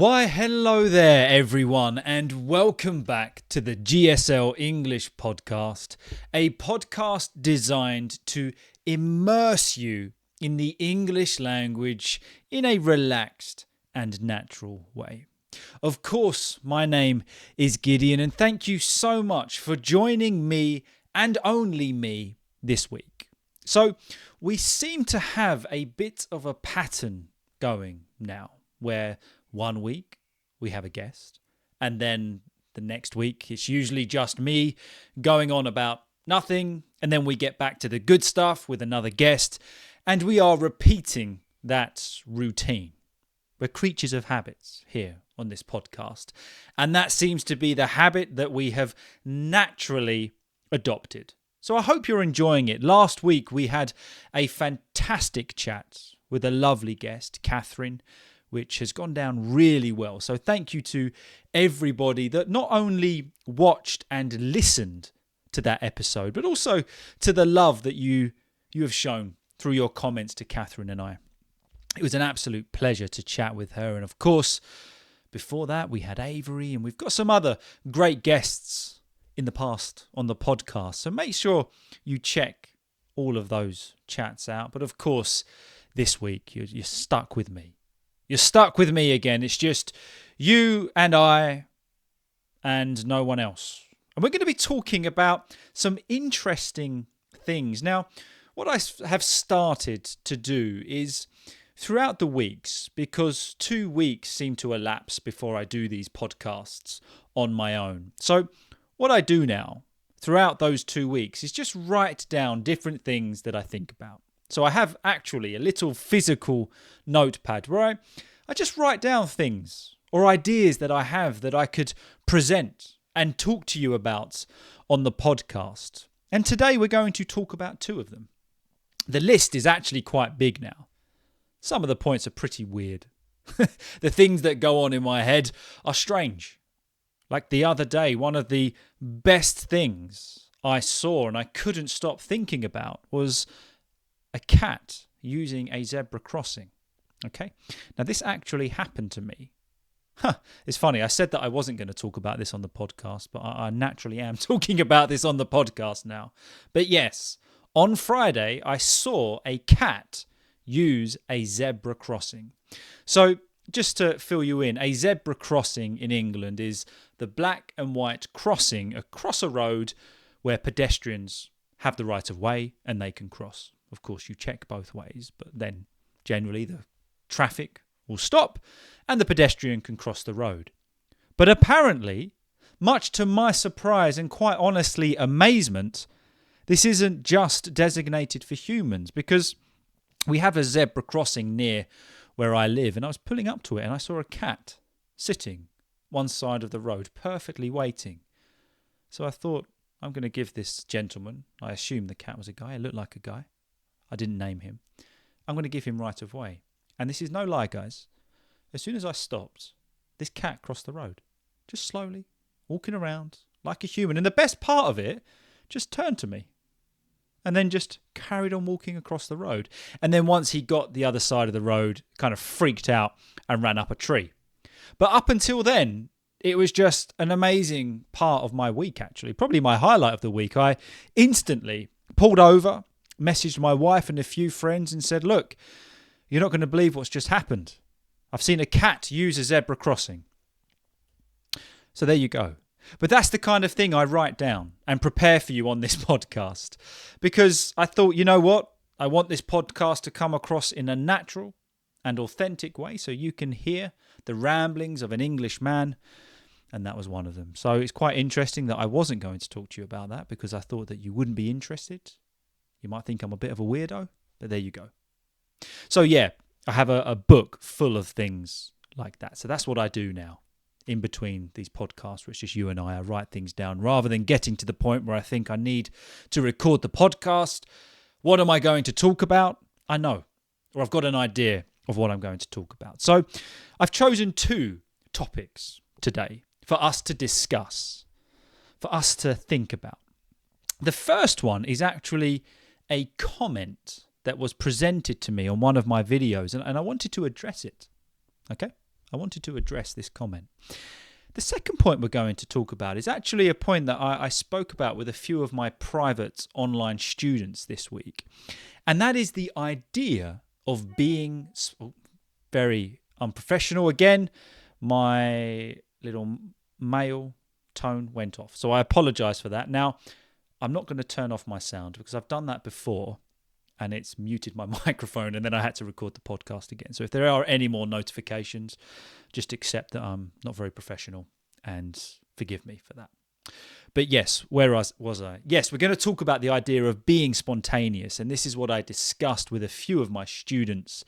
Why, hello there, everyone, and welcome back to the GSL-English Podcast, a podcast designed to immerse you in the English language in a relaxed and natural way. Of course, my name is Gideon, and thank you so much for joining me and only me this week. So, we seem to have a bit of a pattern going now, where one week we have a guest, and then the next week it's usually just me going on about nothing, and then we get back to the good stuff with another guest, and we are repeating that routine. We're creatures of habits here on this podcast, and that seems to be the habit that we have naturally adopted. So I hope you're enjoying it. Last week we had a fantastic chat with a lovely guest, Catherine, which has gone down really well. So thank you to everybody that not only watched and listened to that episode, but also to the love that you have shown through your comments to Catherine and I. It was an absolute pleasure to chat with her. And of course, before that, we had Avery, and we've got some other great guests in the past on the podcast. So make sure you check all of those chats out. But of course, this week, you're stuck with me. You're stuck with me again. It's just you and I and no one else. And we're going to be talking about some interesting things. Now, what I have started to do is throughout the weeks, because 2 weeks seem to elapse before I do these podcasts on my own. So what I do now throughout those 2 weeks is just write down different things that I think about. So I have actually a little physical notepad where I just write down things or ideas that I have that I could present and talk to you about on the podcast. And today we're going to talk about 2 of them. The list is actually quite big now. Some of the points are pretty weird. The things that go on in my head are strange. Like the other day, one of the best things I saw and I couldn't stop thinking about was a cat using a zebra crossing. Okay, now this actually happened to me. It's funny, I said that I wasn't going to talk about this on the podcast, but I naturally am talking about this on the podcast now. But yes, on Friday, I saw a cat use a zebra crossing. So just to fill you in, a zebra crossing in England is the black and white crossing across a road where pedestrians have the right of way and they can cross. Of course, you check both ways, but then generally the traffic will stop and the pedestrian can cross the road. But apparently, much to my surprise and quite honestly amazement, this isn't just designated for humans, because we have a zebra crossing near where I live, and I was pulling up to it and I saw a cat sitting one side of the road, perfectly waiting. So I thought, I'm going to give this gentleman, I assume the cat was a guy, it looked like a guy, I didn't name him, I'm going to give him right of way. And this is no lie, guys. As soon as I stopped, this cat crossed the road, just slowly, walking around like a human. And the best part of it, just turned to me and then just carried on walking across the road. And then once he got the other side of the road, kind of freaked out and ran up a tree. But up until then, it was just an amazing part of my week, actually. Probably my highlight of the week. I instantly pulled over, messaged my wife and a few friends and said, look, you're not going to believe what's just happened. I've seen a cat use a zebra crossing. So there you go. But that's the kind of thing I write down and prepare for you on this podcast. Because I thought, you know what? I want this podcast to come across in a natural and authentic way so you can hear the ramblings of an English man. And that was one of them. So it's quite interesting that I wasn't going to talk to you about that because I thought that you wouldn't be interested. You might think I'm a bit of a weirdo, but there you go. So yeah, I have a book full of things like that. So that's what I do now in between these podcasts, where it's just you and I write things down rather than getting to the point where I think I need to record the podcast. What am I going to talk about? I know, or I've got an idea of what I'm going to talk about. So I've chosen 2 topics today for us to discuss, for us to think about. The first one is actually a comment that was presented to me on one of my videos, and I wanted to address it. Okay? I wanted to address this comment. The second point we're going to talk about is actually a point that I spoke about with a few of my private online students this week. And that is the idea of being very unprofessional. Again, my little male tone went off. So I apologize for that. Now, I'm not going to turn off my sound because I've done that before and it's muted my microphone and then I had to record the podcast again. So if there are any more notifications, just accept that I'm not very professional and forgive me for that. But yes, where was I? Yes, we're going to talk about the idea of being spontaneous. And this is what I discussed with a few of my students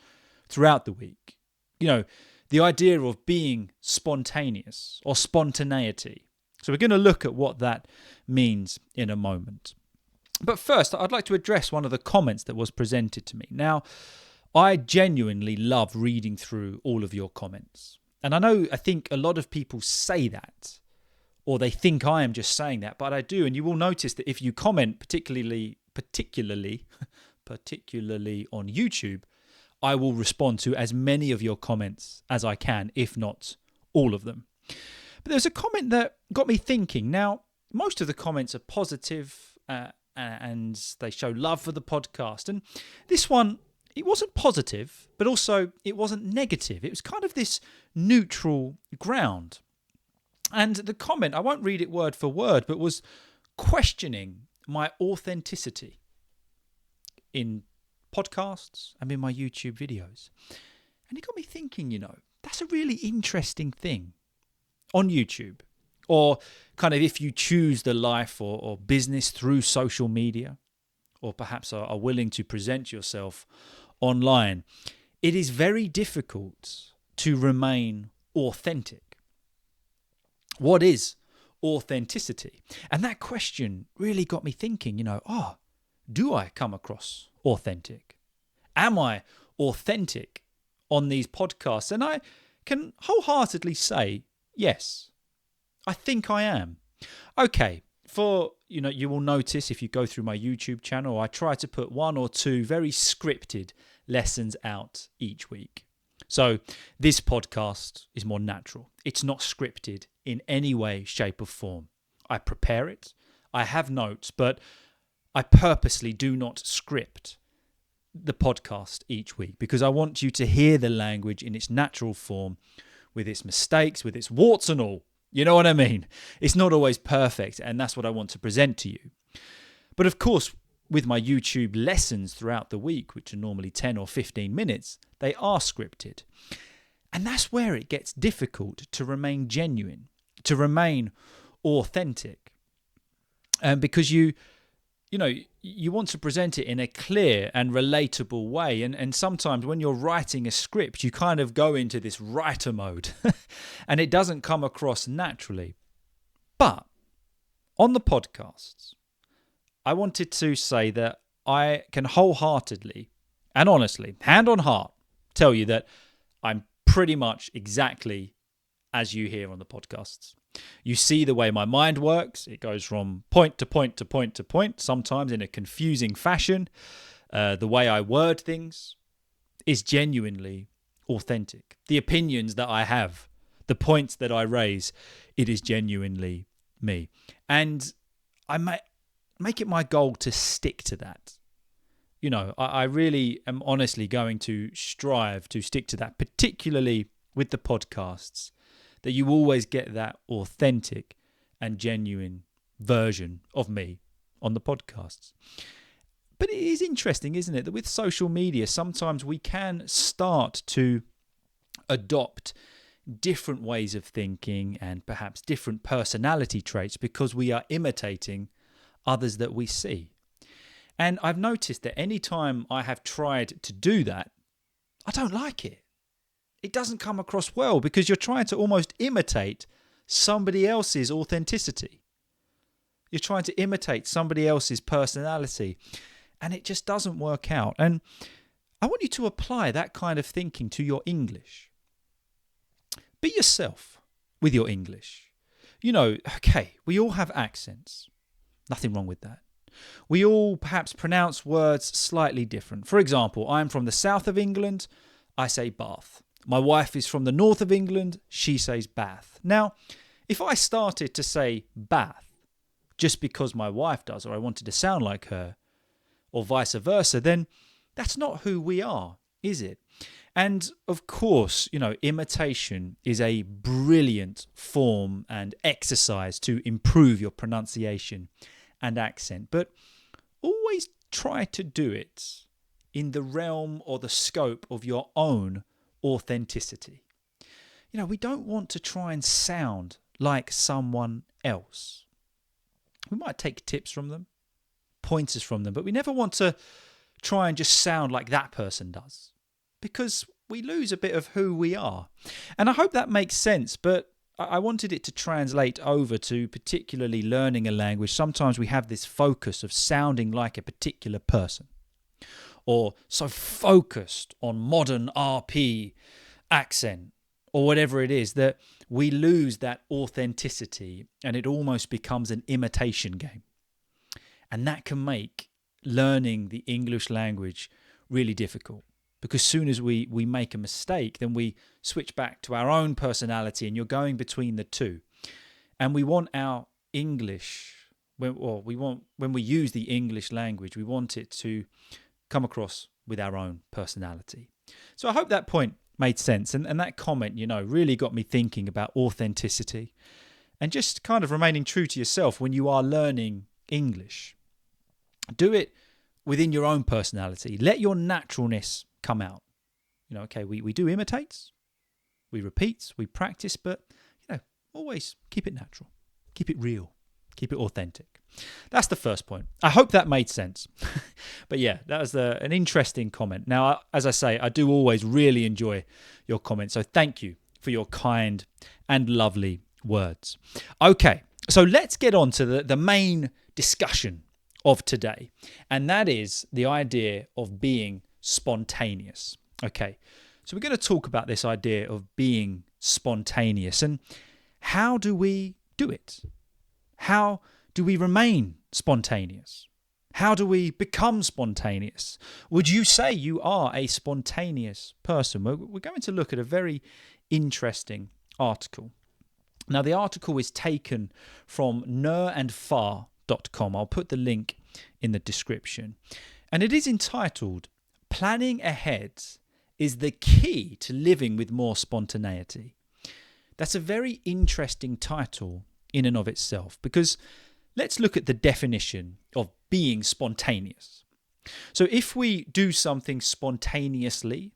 throughout the week. You know, the idea of being spontaneous or spontaneity. So we're going to look at what that means in a moment. But first, I'd like to address one of the comments that was presented to me. Now, I genuinely love reading through all of your comments. And I think a lot of people say that, or they think I am just saying that, but I do. And you will notice that if you comment particularly on YouTube, I will respond to as many of your comments as I can, if not all of them. But there's a comment that got me thinking. Now, most of the comments are positive, and they show love for the podcast. And this one, it wasn't positive, but also it wasn't negative. It was kind of this neutral ground. And the comment, I won't read it word for word, but was questioning my authenticity in podcasts and in my YouTube videos. And it got me thinking, that's a really interesting thing on YouTube. Or kind of if you choose the life or business through social media, or perhaps are willing to present yourself online, it is very difficult to remain authentic. What is authenticity? And that question really got me thinking, do I come across authentic? Am I authentic on these podcasts? And I can wholeheartedly say, yes, I think I am. Okay, you will notice if you go through my YouTube channel, I try to put 1 or 2 very scripted lessons out each week. So this podcast is more natural. It's not scripted in any way, shape or form. I prepare it. I have notes, but I purposely do not script the podcast each week because I want you to hear the language in its natural form with its mistakes, with its warts and all. You know what I mean? It's not always perfect, and that's what I want to present to you. But of course, with my YouTube lessons throughout the week, which are normally 10 or 15 minutes, they are scripted. And that's where it gets difficult to remain genuine, to remain authentic. Because you want to present it in a clear and relatable way. And sometimes when you're writing a script, you kind of go into this writer mode and it doesn't come across naturally. But on the podcasts, I wanted to say that I can wholeheartedly and honestly, hand on heart, tell you that I'm pretty much exactly as you hear on the podcasts. You see the way my mind works. It goes from point to point to point to point, sometimes in a confusing fashion. The way I word things is genuinely authentic. The opinions that I have, the points that I raise, it is genuinely me. And I make it my goal to stick to that. I really am honestly going to strive to stick to that, particularly with the podcasts, that you always get that authentic and genuine version of me on the podcasts. But it is interesting, isn't it, that with social media, sometimes we can start to adopt different ways of thinking and perhaps different personality traits because we are imitating others that we see. And I've noticed that any time I have tried to do that, I don't like it. It doesn't come across well because you're trying to almost imitate somebody else's authenticity. You're trying to imitate somebody else's personality, and it just doesn't work out. And I want you to apply that kind of thinking to your English. Be yourself with your English. Okay, we all have accents. Nothing wrong with that. We all perhaps pronounce words slightly different. For example, I'm from the south of England. I say bath. My wife is from the north of England. She says Bath. Now, if I started to say Bath just because my wife does, or I wanted to sound like her, or vice versa, then that's not who we are, is it? And of course, imitation is a brilliant form and exercise to improve your pronunciation and accent. But always try to do it in the realm or the scope of your own authenticity. We don't want to try and sound like someone else. We might take tips from them, pointers from them, but we never want to try and just sound like that person does, because we lose a bit of who we are. And I hope that makes sense, but I wanted it to translate over to particularly learning a language. Sometimes we have this focus of sounding like a particular person, or so focused on modern RP accent, or whatever it is, that we lose that authenticity and it almost becomes an imitation game. And that can make learning the English language really difficult, because as soon as we make a mistake, then we switch back to our own personality and you're going between the two. And we want our English, when we use the English language, we want it to come across with our own personality. So I hope that point made sense. And that comment, really got me thinking about authenticity and just kind of remaining true to yourself when you are learning English. Do it within your own personality. Let your naturalness come out. We do imitates, we repeat, we practice, but always keep it natural, keep it real, keep it authentic. That's the first point. I hope that made sense. But yeah, that was an interesting comment. Now, as I say, I do always really enjoy your comments, so thank you for your kind and lovely words. Okay, so let's get on to the main discussion of today, and that is the idea of being spontaneous. Okay, so we're going to talk about this idea of being spontaneous and how do we do it? How do we remain spontaneous? How do we become spontaneous? Would you say you are a spontaneous person? We're going to look at a very interesting article. Now, the article is taken from nerandfar.com. I'll put the link in the description. And it is entitled, "Planning Ahead is the Key to Living with More Spontaneity." That's a very interesting title in and of itself, because let's look at the definition of being spontaneous. So if we do something spontaneously,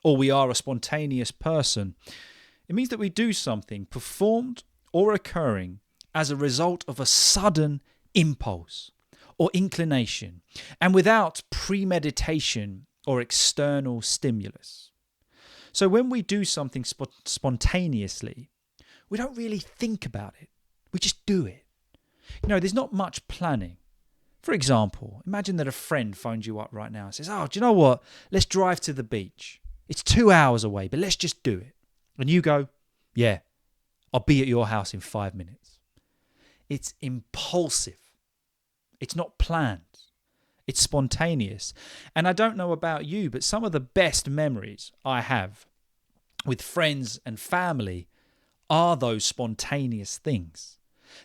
or we are a spontaneous person, it means that we do something performed or occurring as a result of a sudden impulse or inclination, and without premeditation or external stimulus. So when we do something spontaneously, we don't really think about it. We just do it. There's not much planning. For example, imagine that a friend phones you up right now and says, "Oh, do you know what? Let's drive to the beach. It's 2 hours away, but let's just do it." And you go, "Yeah, I'll be at your house in 5 minutes." It's impulsive. It's not planned. It's spontaneous. And I don't know about you, but some of the best memories I have with friends and family are those spontaneous things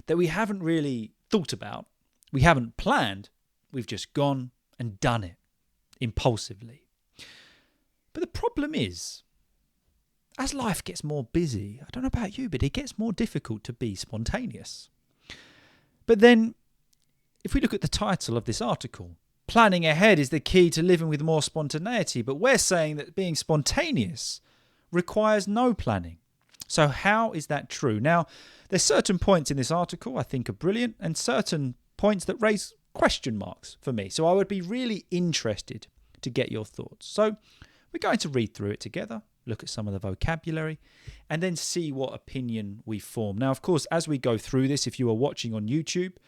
that we haven't really thought about, we haven't planned, we've just gone and done it impulsively. But the problem is, as life gets more busy, I don't know about you, but it gets more difficult to be spontaneous. But then, if we look at the title of this article, "Planning ahead is the key to living with more spontaneity," but we're saying that being spontaneous requires no planning. So how is that true? Now, there's certain points in this article I think are brilliant, and certain points that raise question marks for me. So I would be really interested to get your thoughts. So we're going to read through it together, look at some of the vocabulary, and then see what opinion we form. Now, of course, as we go through this, if you are watching on YouTube,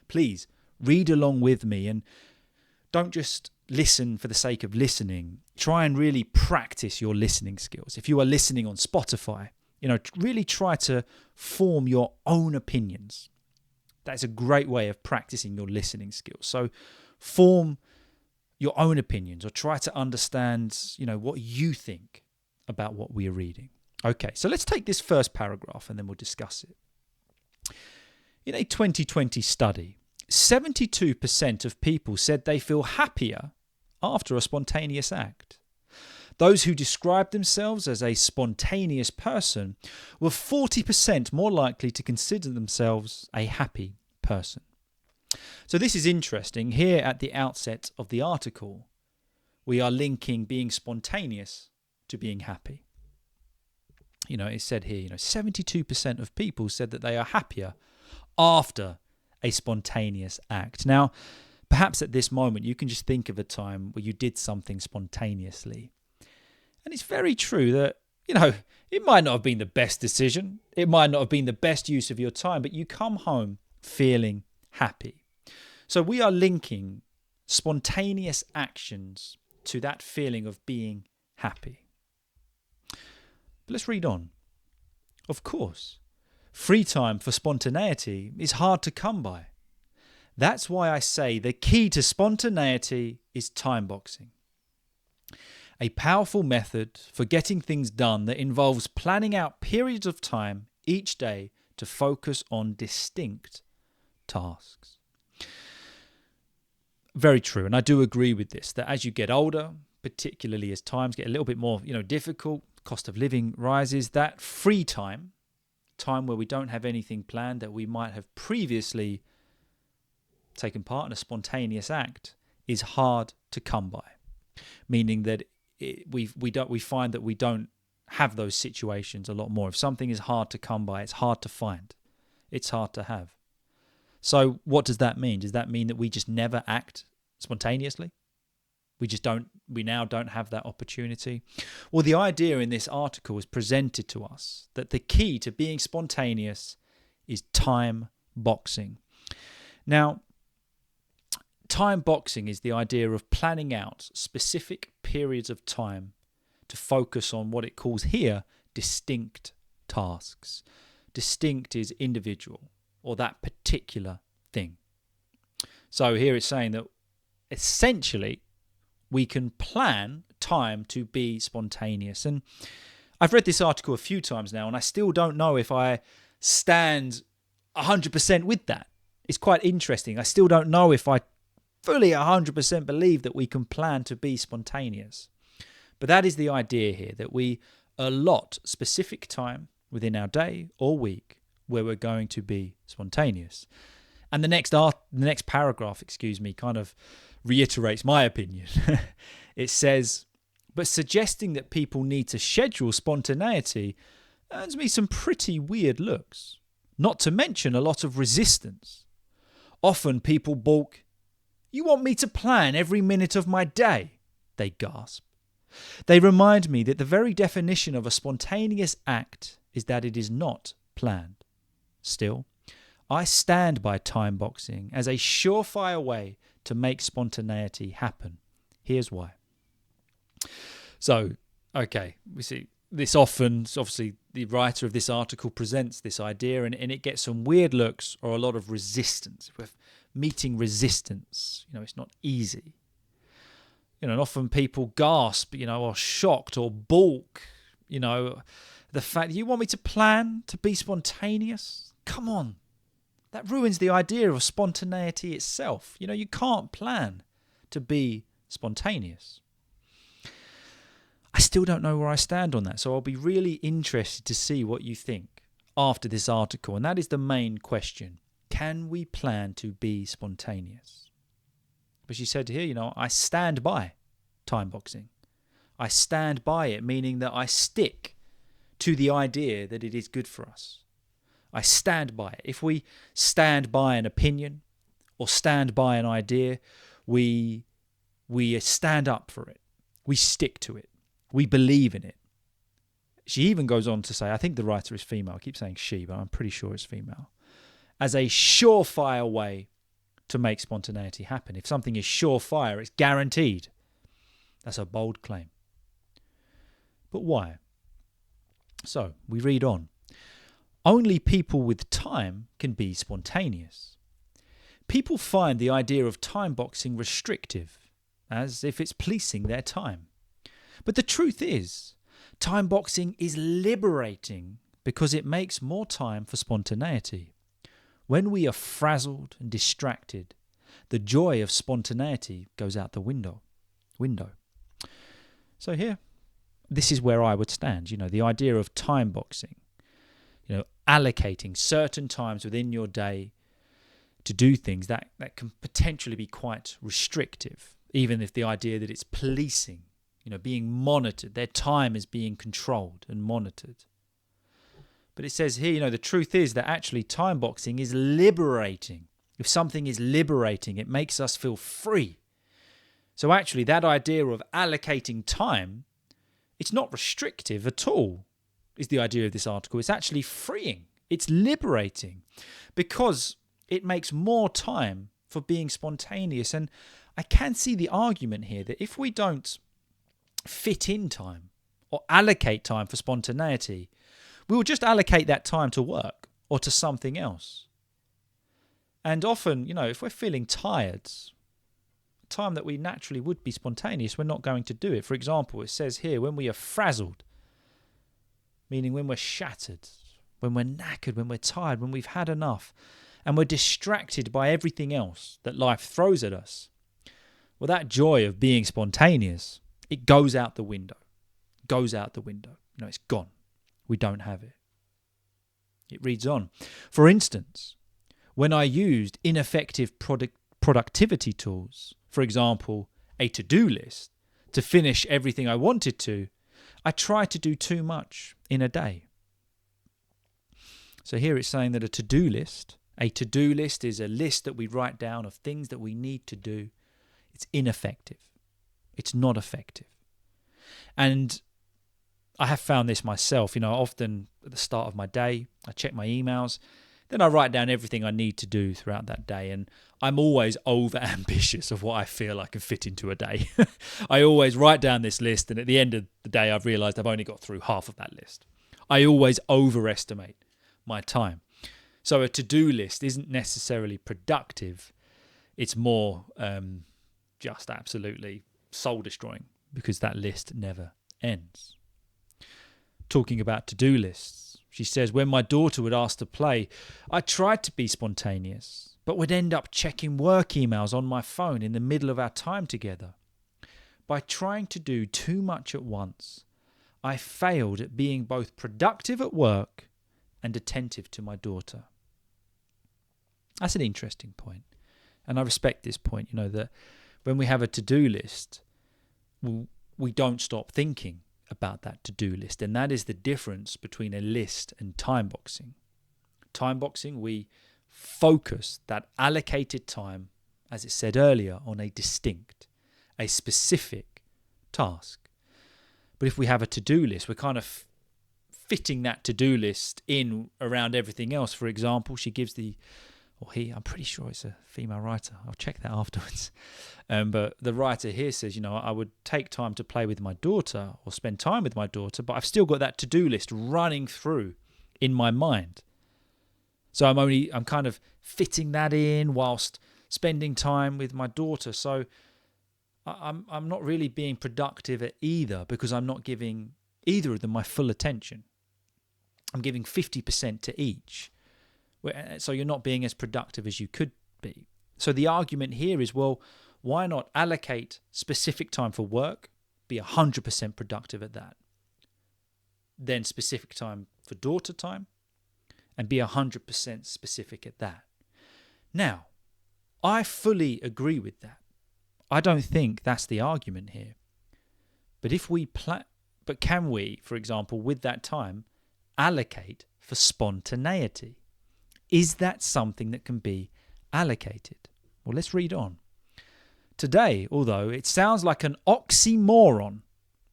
please read along with me and don't just listen for the sake of listening. Try and really practice your listening skills. If you are listening on Spotify, really try to form your own opinions. That's a great way of practicing your listening skills. So form your own opinions, or try to understand, what you think about what we are reading. Okay, so let's take this first paragraph and then we'll discuss it. In a 2020 study, 72% of people said they feel happier after a spontaneous act. Those who described themselves as a spontaneous person were 40% more likely to consider themselves a happy person. So this is interesting. Here at the outset of the article, we are linking being spontaneous to being happy. It said here, 72% of people said that they are happier after a spontaneous act. Now, perhaps at this moment, you can just think of a time where you did something spontaneously. And it's very true that, it might not have been the best decision. It might not have been the best use of your time, but you come home feeling happy. So we are linking spontaneous actions to that feeling of being happy. But let's read on. Of course, free time for spontaneity is hard to come by. That's why I say the key to spontaneity is time boxing. A powerful method for getting things done that involves planning out periods of time each day to focus on distinct tasks. Very true, and I do agree with this, that as you get older, particularly as times get a little bit more, difficult, cost of living rises, that free time where we don't have anything planned, that we might have previously taken part in a spontaneous act, is hard to come by. Meaning that we find that we don't have those situations a lot more. If something is hard to come by, it's hard to find. It's hard to have. So what does that mean? Does that mean that we just never act spontaneously? We now don't have that opportunity? Well, the idea in this article is presented to us that the key to being spontaneous is time boxing. Now, time boxing is the idea of planning out specific periods of time to focus on what it calls here distinct tasks. Distinct is individual, or that particular thing. So here it's saying that essentially we can plan time to be spontaneous. And I've read this article a few times now, and I still don't know if I stand 100% with that. It's quite interesting. I still don't know if I fully 100% believe that we can plan to be spontaneous. But that is the idea here, that we allot specific time within our day or week where we're going to be spontaneous. And the next paragraph, kind of reiterates my opinion. It says, but suggesting that people need to schedule spontaneity earns me some pretty weird looks, not to mention a lot of resistance. Often people balk. You want me to plan every minute of my day? They gasp. They remind me that the very definition of a spontaneous act is that it is not planned. Still, I stand by time boxing as a surefire way to make spontaneity happen. Here's why. So, okay, we see this often, obviously the writer of this article presents this idea and it gets some weird looks or a lot of resistance. We're meeting resistance, it's not easy. And often people gasp, or shocked or balk, the fact that you want me to plan to be spontaneous? Come on. That ruins the idea of spontaneity itself. You can't plan to be spontaneous. I still don't know where I stand on that, so I'll be really interested to see what you think after this article. And that is the main question. Can we plan to be spontaneous? But she said here, I stand by time boxing. I stand by it, meaning that I stick to the idea that it is good for us. I stand by it. If we stand by an opinion or stand by an idea, we stand up for it. We stick to it. We believe in it. She even goes on to say, I think the writer is female. I keep saying she, but I'm pretty sure it's female. As a surefire way to make spontaneity happen. If something is surefire, it's guaranteed. That's a bold claim. But why? So, we read on. Only people with time can be spontaneous. People find the idea of time boxing restrictive, as if it's policing their time. But the truth is, Time boxing is liberating because it makes more time for spontaneity. When we are frazzled and distracted, the joy of spontaneity goes out the window. So here, this is where I would stand. The idea of time boxing, allocating certain times within your day to do things that can potentially be quite restrictive, even if the idea that it's policing, being monitored, their time is being controlled and monitored. But it says here, the truth is that actually time boxing is liberating. If something is liberating, it makes us feel free. So actually that idea of allocating time, it's not restrictive at all, is the idea of this article. It's actually freeing. It's liberating because it makes more time for being spontaneous. And I can see the argument here that if we don't fit in time or allocate time for spontaneity, we will just allocate that time to work or to something else. And often, if we're feeling tired, time that we naturally would be spontaneous, we're not going to do it. For example, it says here, when we are frazzled, meaning when we're shattered, when we're knackered, when we're tired, when we've had enough, and we're distracted by everything else that life throws at us, well, that joy of being spontaneous, it goes out the window. It's gone. We don't have it. It reads on. For instance, when I used ineffective productivity tools, for example, a to-do list, to finish everything I wanted to, I tried to do too much in a day. So here it's saying that a to-do list is a list that we write down of things that we need to do. It's ineffective. It's not effective. And I have found this myself. Often at the start of my day, I check my emails, then I write down everything I need to do throughout that day. And I'm always over ambitious of what I feel I can fit into a day. I always write down this list, and at the end of the day, I've realized I've only got through half of that list. I always overestimate my time. So a to-do list isn't necessarily productive. It's more just absolutely soul-destroying because that list never ends. Talking about to-do lists, she says, when my daughter would ask to play, I tried to be spontaneous, but would end up checking work emails on my phone in the middle of our time together. By trying to do too much at once, I failed at being both productive at work and attentive to my daughter. That's an interesting point. And I respect this point, that when we have a to-do list, we don't stop thinking about that to-do list. And that is the difference between a list and time boxing. Time boxing, we focus that allocated time, as it said earlier, on a distinct, a specific task. But if we have a to-do list, we're kind of fitting that to-do list in around everything else. For example, she gives I'm pretty sure it's a female writer. I'll check that afterwards. But the writer here says, I would take time to play with my daughter or spend time with my daughter, but I've still got that to-do list running through in my mind. So I'm kind of fitting that in whilst spending time with my daughter. So I'm not really being productive at either because I'm not giving either of them my full attention. I'm giving 50% to each. So you're not being as productive as you could be. So the argument here is, well, why not allocate specific time for work, be 100% productive at that, then specific time for daughter time, and be 100% specific at that. Now, I fully agree with that. I don't think that's the argument here. But can we, for example, with that time, allocate for spontaneity? Is that something that can be allocated? Well, let's read on. Today, although it sounds like an oxymoron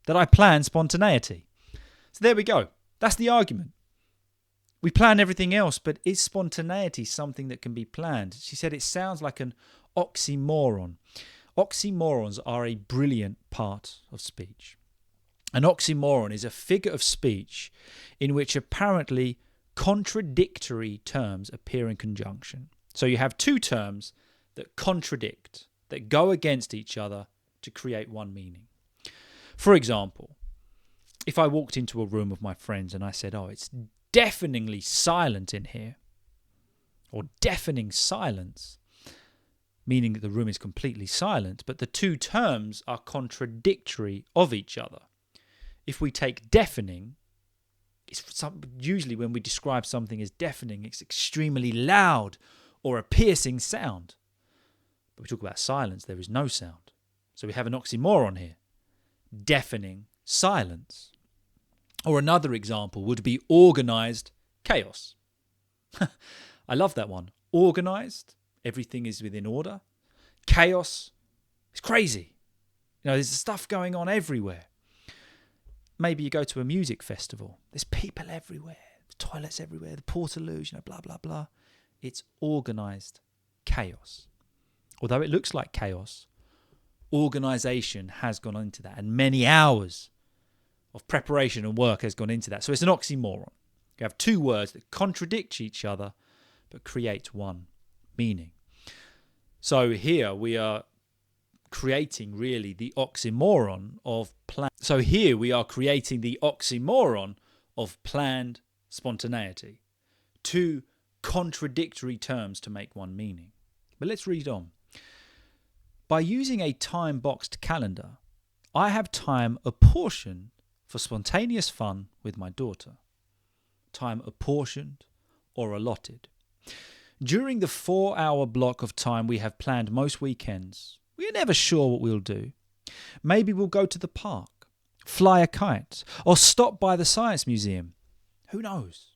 that I plan spontaneity. So there we go. That's the argument. We plan everything else, but is spontaneity something that can be planned? She said it sounds like an oxymoron. Oxymorons are a brilliant part of speech. An oxymoron is a figure of speech in which apparently contradictory terms appear in conjunction. So you have two terms that contradict, that go against each other to create one meaning. For example, if I walked into a room with my friends and I said, oh, it's deafeningly silent in here, or deafening silence, meaning that the room is completely silent, but the two terms are contradictory of each other. If we take deafening, usually when we describe something as deafening, it's extremely loud or a piercing sound. But we talk about silence, there is no sound. So we have an oxymoron here. Deafening silence. Or another example would be organised chaos. I love that one. Organised, everything is within order. Chaos, it's crazy. There's stuff going on everywhere. Maybe you go to a music festival. There's people everywhere. There's toilets everywhere. The portaloos, blah, blah, blah. It's organised chaos. Although it looks like chaos, organisation has gone into that. And many hours of preparation and work has gone into that. So it's an oxymoron. You have two words that contradict each other but create one meaning. So here we are creating really the oxymoron of plan. So here we are creating the oxymoron of planned spontaneity. Two contradictory terms to make one meaning. But let's read on. By using a time-boxed calendar, I have time apportioned for spontaneous fun with my daughter. Time apportioned or allotted. During the 4-hour block of time we have planned most weekends, we are never sure what we'll do. Maybe we'll go to the park, fly a kite, or stop by the science museum. Who knows?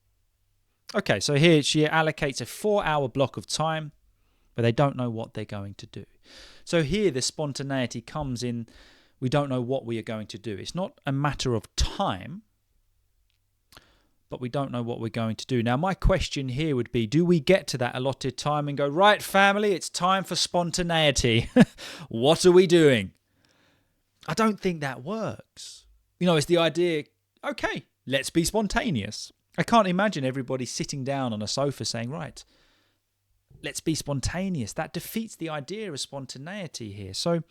Okay, so here she allocates a 4-hour block of time where they don't know what they're going to do. So here the spontaneity comes in, we don't know what we are going to do. It's not a matter of time, but we don't know what we're going to do. Now, my question here would be, do we get to that allotted time and go, right, family, it's time for spontaneity. What are we doing? I don't think that works. It's the idea, okay, let's be spontaneous. I can't imagine everybody sitting down on a sofa saying, right, let's be spontaneous. That defeats the idea of spontaneity here. So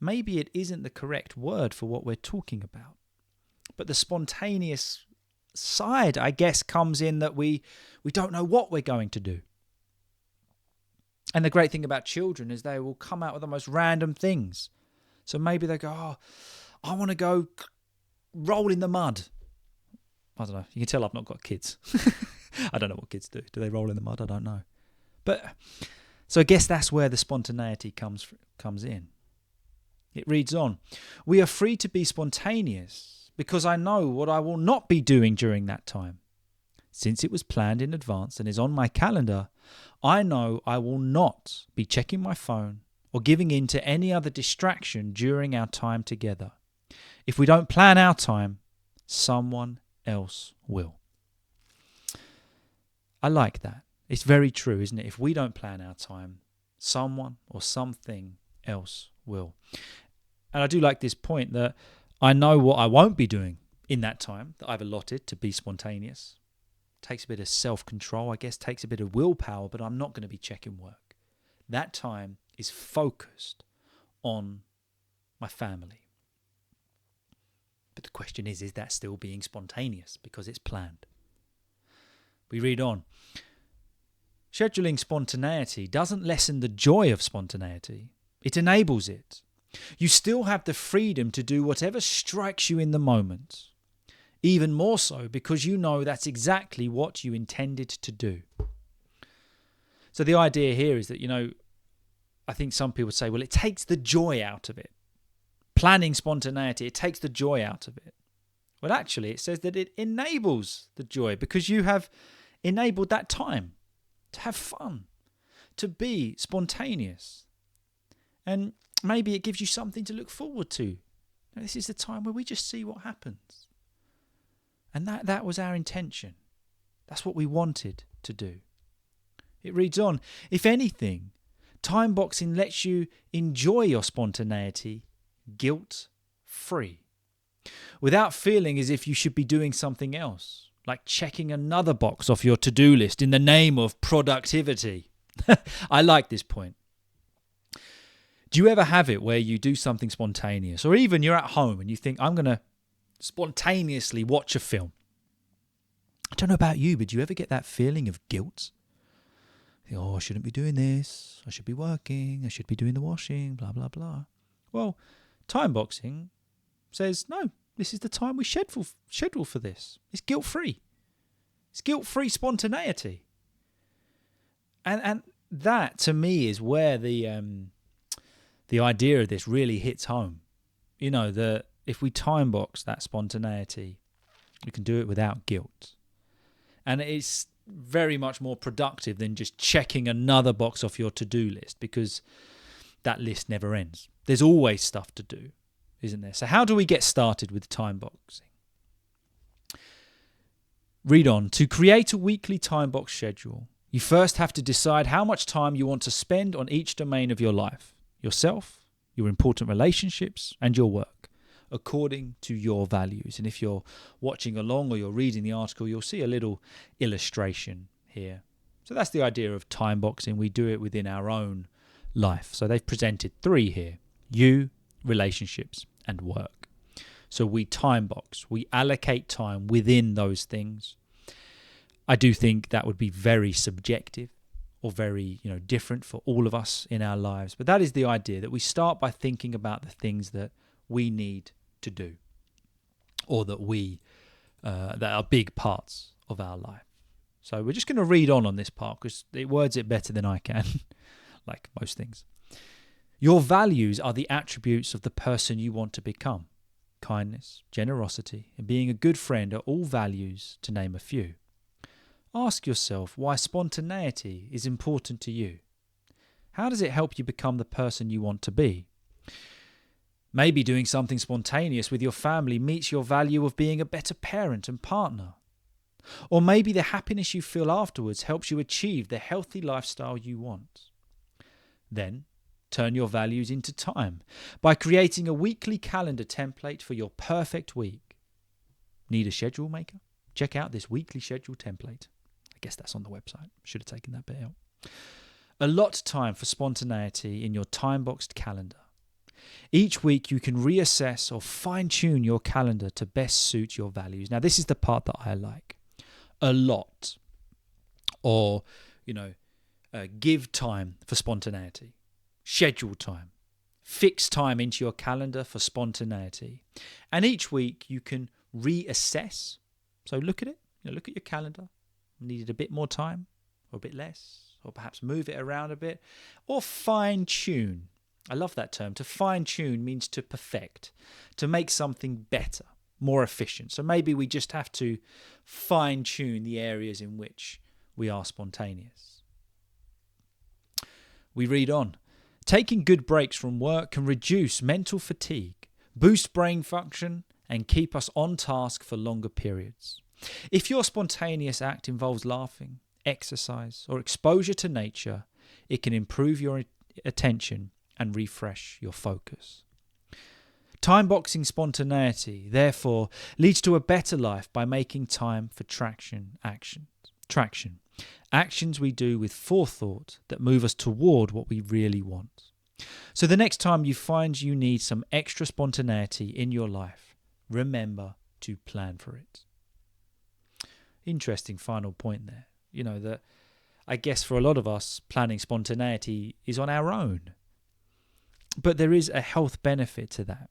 maybe it isn't the correct word for what we're talking about. But the spontaneous side, I guess, comes in that we don't know what we're going to do. And the great thing about children is they will come out with the most random things. So maybe they go, oh, I want to go roll in the mud. I don't know. You can tell I've not got kids. I don't know what kids do. Do they roll in the mud? I don't know. But so I guess that's where the spontaneity comes in. It reads on. We are free to be spontaneous because I know what I will not be doing during that time. Since it was planned in advance and is on my calendar, I know I will not be checking my phone or giving in to any other distraction during our time together. If we don't plan our time, someone else will. I like that. It's very true, isn't it? If we don't plan our time, someone or something else will. And I do like this point that I know what I won't be doing in that time that I've allotted to be spontaneous. Takes a bit of self-control, I guess, takes a bit of willpower, but I'm not going to be checking work. That time is focused on my family. But the question is that still being spontaneous because it's planned? We read on. Scheduling spontaneity doesn't lessen the joy of spontaneity. It enables it. You still have the freedom to do whatever strikes you in the moment. Even more so because you know that's exactly what you intended to do. So the idea here is that, I think some people say, well, it takes the joy out of it. Planning spontaneity, it takes the joy out of it. Well, actually, it says that it enables the joy because you have enabled that time to have fun, to be spontaneous. And maybe it gives you something to look forward to. This is the time where we just see what happens. And that was our intention. That's what we wanted to do. It reads on, if anything, time boxing lets you enjoy your spontaneity guilt-free, without feeling as if you should be doing something else, like checking another box off your to-do list in the name of productivity. I like this point. Do you ever have it where you do something spontaneous, or even you're at home and you think, I'm going to spontaneously watch a film. I don't know about you, but do you ever get that feeling of guilt? You think, oh, I shouldn't be doing this. I should be working. I should be doing the washing, blah, blah, blah. Well, time boxing says, no, this is the time we schedule for this. It's guilt-free. It's guilt-free spontaneity. And that, to me, is where the idea of this really hits home. You know, that if we time box that spontaneity, we can do it without guilt. And it's very much more productive than just checking another box off your to-do list, because that list never ends. There's always stuff to do, isn't there? So how do we get started with time boxing? Read on. To create a weekly time box schedule, you first have to decide how much time you want to spend on each domain of your life: yourself, your important relationships, and your work, according to your values. And if you're watching along or you're reading the article, you'll see a little illustration here. So that's the idea of time boxing. We do it within our own life. So they've presented 3 here: you, relationships, and work. So we time box. We allocate time within those things. I do think that would be very subjective or very, different for all of us in our lives. But that is the idea, that we start by thinking about the things that we need to do, or that that are big parts of our life. So we're just going to read on this part, because it words it better than I can, like most things. Your values are the attributes of the person you want to become. Kindness, generosity, and being a good friend are all values, to name a few. Ask yourself why spontaneity is important to you. How does it help you become the person you want to be? Maybe doing something spontaneous with your family meets your value of being a better parent and partner. Or maybe the happiness you feel afterwards helps you achieve the healthy lifestyle you want. Then, turn your values into time by creating a weekly calendar template for your perfect week. Need a schedule maker? Check out this weekly schedule template. I guess that's on the website. Should have taken that bit out. Allot time for spontaneity in your time-boxed calendar. Each week you can reassess or fine-tune your calendar to best suit your values. Now, this is the part that I like. Allot, or, give time for spontaneity. Schedule time. Fix time into your calendar for spontaneity. And each week you can reassess. So look at it. Look at your calendar. Needed a bit more time, or a bit less, or perhaps move it around a bit, or fine-tune. I love that term. To fine-tune means to perfect, to make something better, more efficient. So maybe we just have to fine-tune the areas in which we are spontaneous. We read on. Taking good breaks from work can reduce mental fatigue, boost brain function, and keep us on task for longer periods. If your spontaneous act involves laughing, exercise, or exposure to nature, it can improve your attention and refresh your focus. Time-boxing spontaneity, therefore, leads to a better life by making time for traction. Actions we do with forethought that move us toward what we really want. So the next time you find you need some extra spontaneity in your life, remember to plan for it. Interesting final point there. That I guess for a lot of us, planning spontaneity is on our own. But there is a health benefit to that.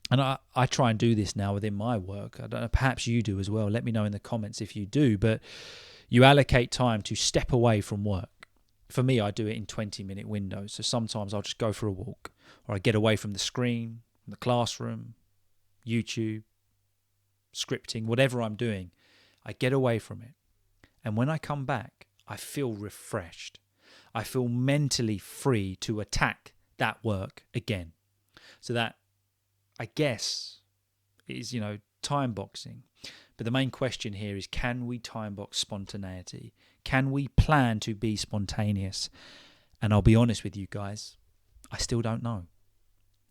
And I try and do this now within my work. I don't know, perhaps you do as well. Let me know in the comments if you do. But you allocate time to step away from work. For me, I do it in 20-minute windows. So sometimes I'll just go for a walk, or I get away from the screen, from the classroom, YouTube, scripting, whatever I'm doing. I get away from it. And when I come back, I feel refreshed. I feel mentally free to attack that work again. So that, I guess, is, time boxing. But the main question here is, can we time box spontaneity? Can we plan to be spontaneous? And I'll be honest with you guys, I still don't know.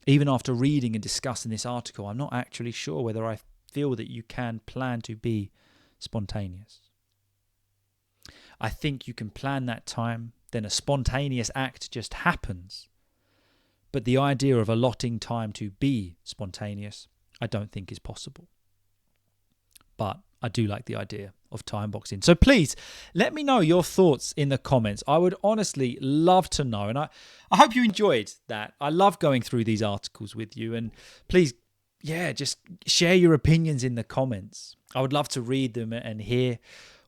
Even after reading and discussing this article, I'm not actually sure whether I feel that you can plan to be spontaneous. I think you can plan that time, then a spontaneous act just happens. But the idea of allotting time to be spontaneous, I don't think is possible. But I do like the idea of time boxing. So please let me know your thoughts in the comments. I would honestly love to know. And I hope you enjoyed that. I love going through these articles with you. And please, just share your opinions in the comments. I would love to read them and hear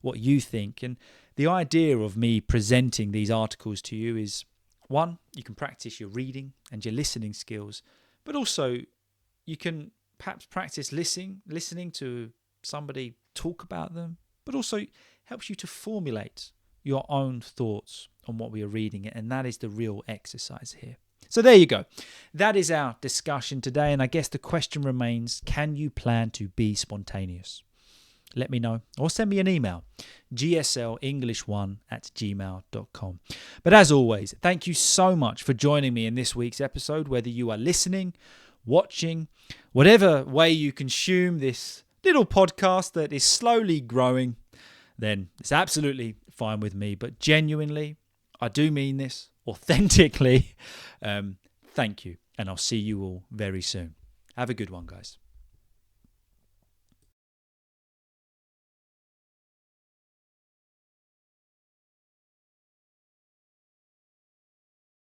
what you think. And the idea of me presenting these articles to you is, one, you can practice your reading and your listening skills, but also you can perhaps practice listening to somebody talk about them, but also helps you to formulate your own thoughts on what we are reading, and that is the real exercise here. So there you go. That is our discussion today, and I guess the question remains, can you plan to be spontaneous? Let me know, or send me an email, GSL-English1@gmail.com. But as always, thank you so much for joining me in this week's episode, whether you are listening, watching, whatever way you consume this little podcast that is slowly growing, then it's absolutely fine with me. But genuinely, I do mean this authentically. Thank you, and I'll see you all very soon. Have a good one, guys.